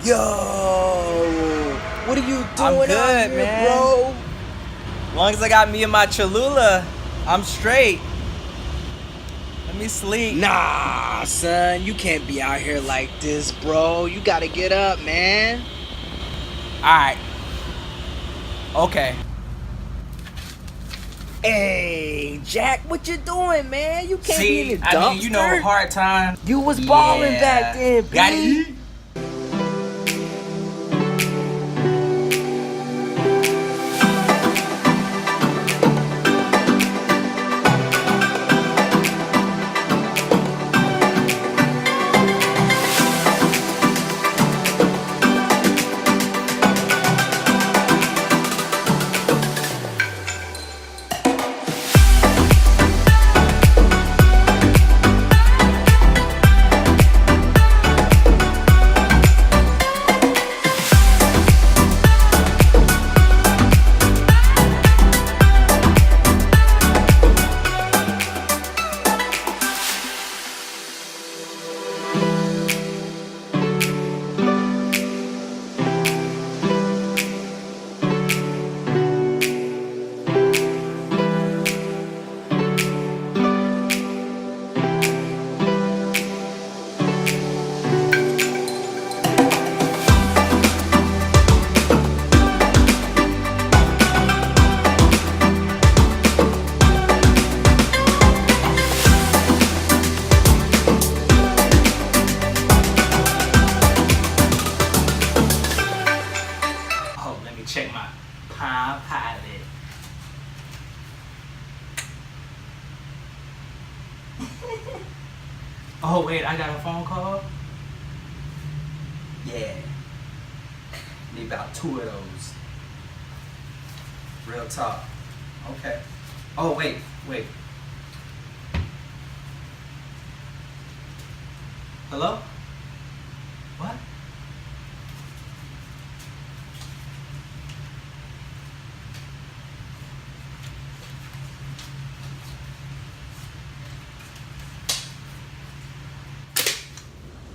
Yo, what are you I'm doing good, out here, man. bro? As long as I got me and my Cholula, I'm straight. Let me sleep. Nah, son, you can't be out here like this, bro. You gotta get up, man. Alright. Okay. Hey, Jack, what you doing, man? You can't be in See, the dumpster. I mean, you know, hard time. You was balling back then, Gotta B. eat. Oh, let me check my Palm Pilot. Oh, wait, I got a phone call? Yeah. Need about 2 of those. Real talk. Okay. Oh, wait. Hello? What?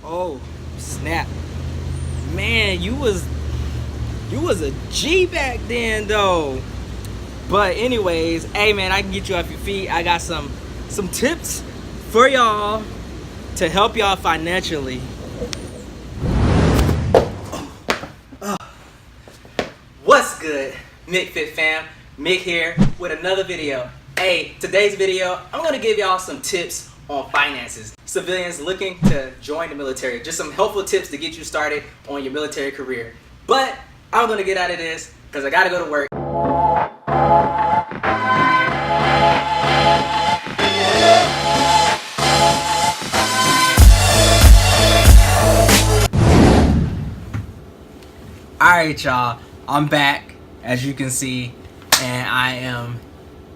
Oh, snap. Man, you was a G back then, though. But anyways, hey man, I can get you off your feet. I got some tips for y'all to help y'all financially. What's good, Mick Fit fam? Mick here with another video. Hey, today's video, I'm gonna give y'all some tips on finances. Civilians looking to join the military. Just some helpful tips to get you started on your military career. But I'm gonna get out of this because I gotta go to work. Alright y'all, I'm back as you can see, and I am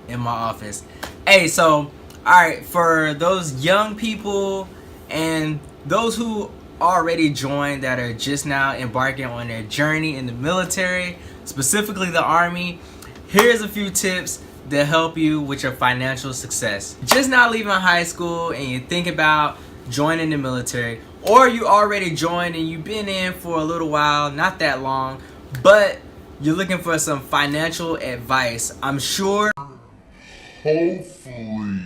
in my office. Hey, so alright, for those young people and those who already joined that are just now embarking on their journey in the military, specifically the Army, here's a few tips that help you with your financial success. Just now leaving high school and you think about joining the military, or you already joined and you've been in for a little while, not that long, but you're looking for some financial advice. I'm sure hopefully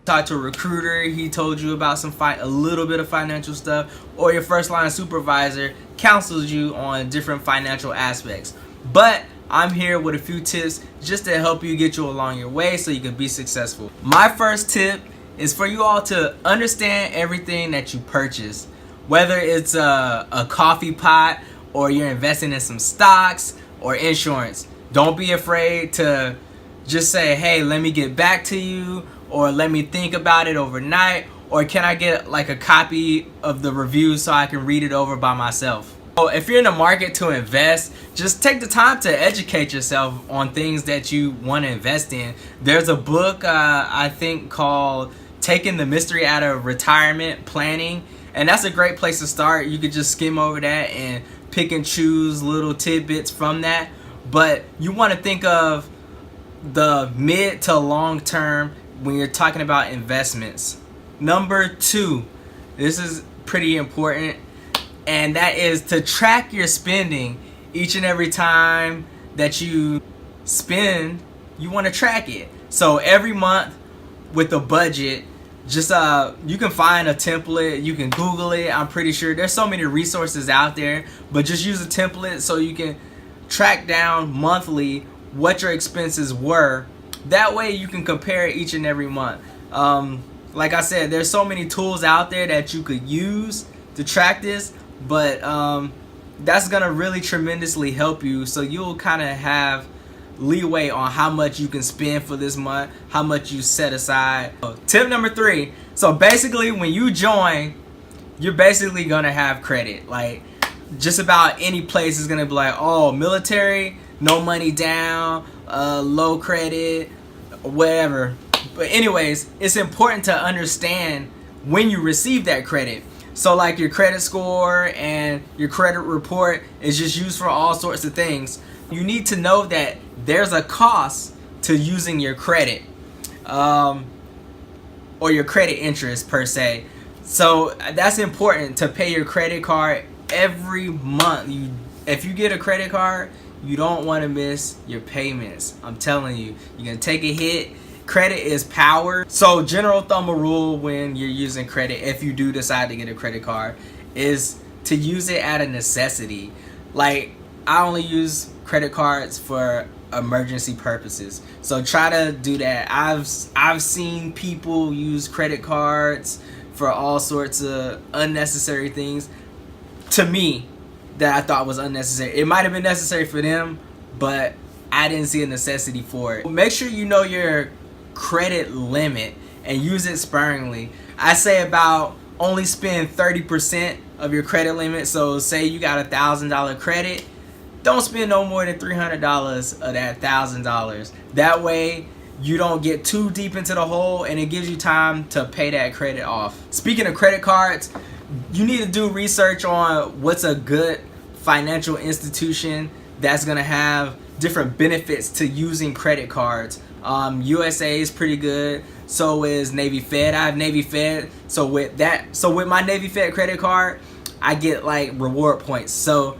talk to a recruiter, he told you about a little bit of financial stuff, or your first line supervisor counsels you on different financial aspects. But I'm here with a few tips just to help you get you along your way so you can be successful. My first tip is for you all to understand everything that you purchase, whether it's a coffee pot or you're investing in some stocks or insurance. Don't be afraid to just say, hey, let me get back to you, or let me think about it overnight, or can I get like a copy of the review so I can read it over by myself. So if you're in the market to invest, just take the time to educate yourself on things that you want to invest in. There's a book I think called Taking the Mystery Out of Retirement Planning, and that's a great place to start. You could just skim over that and pick and choose little tidbits from that, but you want to think of the mid to long term when you're talking about investments. Number 2, this is pretty important. and that is to track your spending. Each and every time that you spend, you want to track it. So every month with a budget, just you can find a template, you can Google it. I'm pretty sure there's so many resources out there, but just use a template so you can track down monthly what your expenses were. That way you can compare each and every month. Like I said, there's so many tools out there that you could use to track this, but that's gonna really tremendously help you, so you'll kind of have leeway on how much you can spend for this month, how much you set aside. Tip number 3. So basically, when you join, you're basically gonna have credit. Like, just about any place is gonna be like, oh, military, no money down, low credit, whatever. But anyways, it's important to understand when you receive that credit. So like your credit score and your credit report is just used for all sorts of things. You need to know that there's a cost to using your credit, or your credit interest per se. So that's important to pay your credit card every month. If you get a credit card, you don't want to miss your payments. I'm telling you, you're gonna take a hit. Credit is power. So general thumb rule when you're using credit, if you do decide to get a credit card, is to use it at a necessity. Like, I only use credit cards for emergency purposes, so try to do that. I've seen people use credit cards for all sorts of unnecessary things, to me, that I thought was unnecessary. It might have been necessary for them, but I didn't see a necessity for it. Make sure you know your credit limit and use it sparingly. I say about only spend 30% of your credit limit. So say you got $1,000 credit, don't spend no more than $300 of that $1,000. That way you don't get too deep into the hole, and it gives you time to pay that credit off. Speaking of credit cards, you need to do research on what's a good financial institution that's gonna have different benefits to using credit cards. USA is pretty good. So is Navy Fed. I have Navy Fed. So with my Navy Fed credit card, I get like reward points. So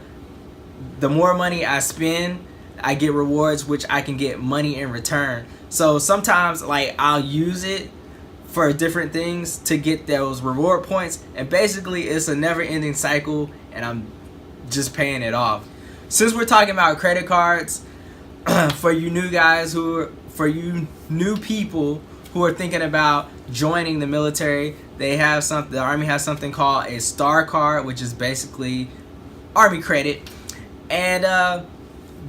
the more money I spend, I get rewards, which I can get money in return. So sometimes like I'll use it for different things to get those reward points, and basically it's a never-ending cycle, and I'm just paying it off. Since we're talking about credit cards, for you new people who are thinking about joining the military, the Army has something called a STAR card, which is basically Army credit. And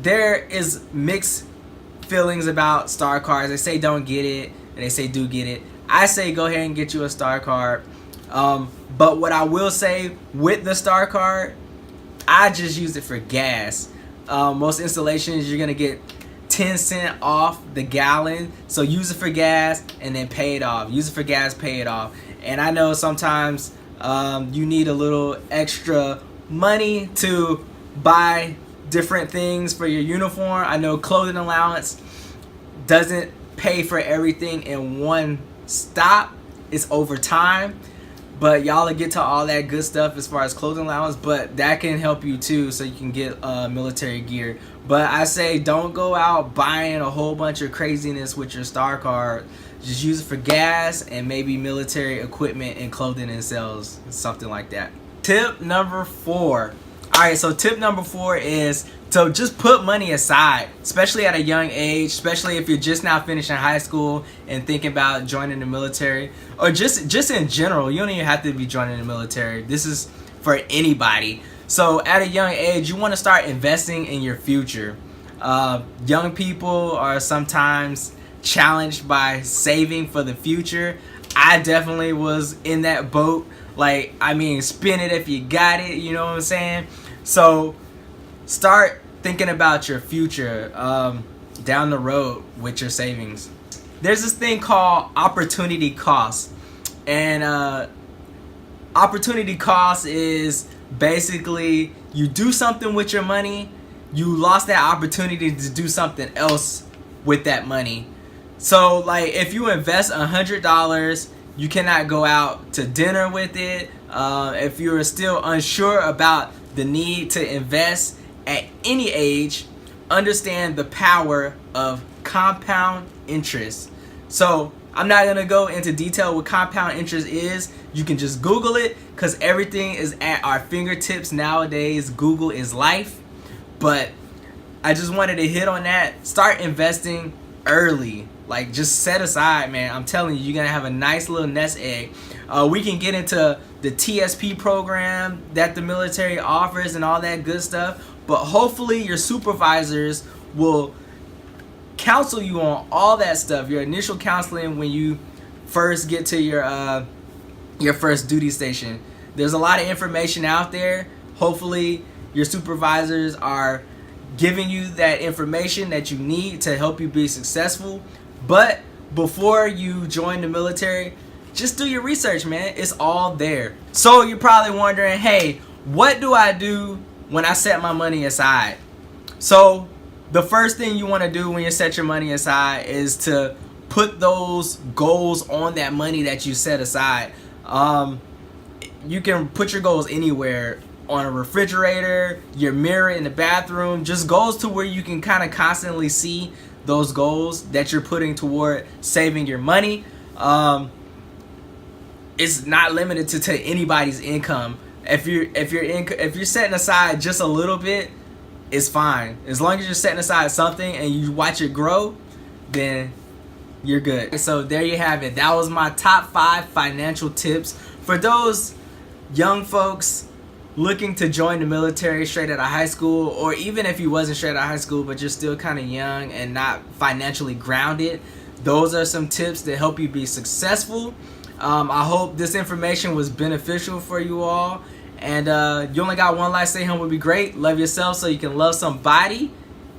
there is mixed feelings about STAR cards. They say don't get it, and they say do get it. I say go ahead and get you a STAR card. But what I will say with the STAR card, I just use it for gas. Most installations, you're gonna get 10 cents off the gallon. So use it for gas and then pay it off. Use it for gas, pay it off. And I know sometimes you need a little extra money to buy different things for your uniform. I know clothing allowance doesn't pay for everything in one stop. It's over time. But y'all will get to all that good stuff as far as clothing allowance, but that can help you too, so you can get military gear. But I say don't go out buying a whole bunch of craziness with your STAR card. Just use it for gas and maybe military equipment and clothing and sales, something like that. Tip number 4. Alright, so tip number 4 is to just put money aside, especially at a young age, especially if you're just now finishing high school and thinking about joining the military, or just in general. You don't even have to be joining the military. This is for anybody. So at a young age, you want to start investing in your future. Young people are sometimes challenged by saving for the future. I definitely was in that boat. Like, I mean, spend it if you got it, you know what I'm saying? So start thinking about your future down the road with your savings. There's this thing called opportunity cost. And opportunity cost is basically you do something with your money, you lost that opportunity to do something else with that money. So like if you invest $100, You cannot go out to dinner with it. If you're still unsure about the need to invest at any age, understand the power of compound interest. So I'm not going to go into detail what compound interest is. You can just Google it because everything is at our fingertips nowadays. Google is life. But I just wanted to hit on that. Start investing early. Like, just set aside, man. I'm telling you, you're going to have a nice little nest egg. We can get into the TSP program that the military offers and all that good stuff. But hopefully your supervisors will counsel you on all that stuff. Your initial counseling when you first get to your first duty station. There's a lot of information out there. Hopefully your supervisors are giving you that information that you need to help you be successful. But before you join the military, just do your research, man. It's all there. So you're probably wondering, hey, what do I do when I set my money aside? So the first thing you want to do when you set your money aside is to put those goals on that money that you set aside. You can put your goals anywhere, on a refrigerator, your mirror in the bathroom, just goals to where you can kind of constantly see those goals that you're putting toward saving your money. It's not limited to anybody's income. If you're setting aside just a little bit, it's fine. As long as you're setting aside something and you watch it grow, then you're good. So there you have it. That was my top 5 financial tips for those young folks looking to join the military straight out of high school, or even if you wasn't straight out of high school but you're still kind of young and not financially grounded. Those are some tips that help you be successful. I hope this information was beneficial for you all. And you only got one life. Stay home would be great. Love yourself so you can love somebody.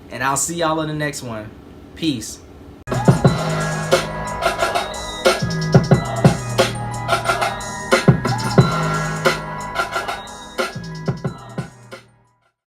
And I'll see y'all in the next one. Peace.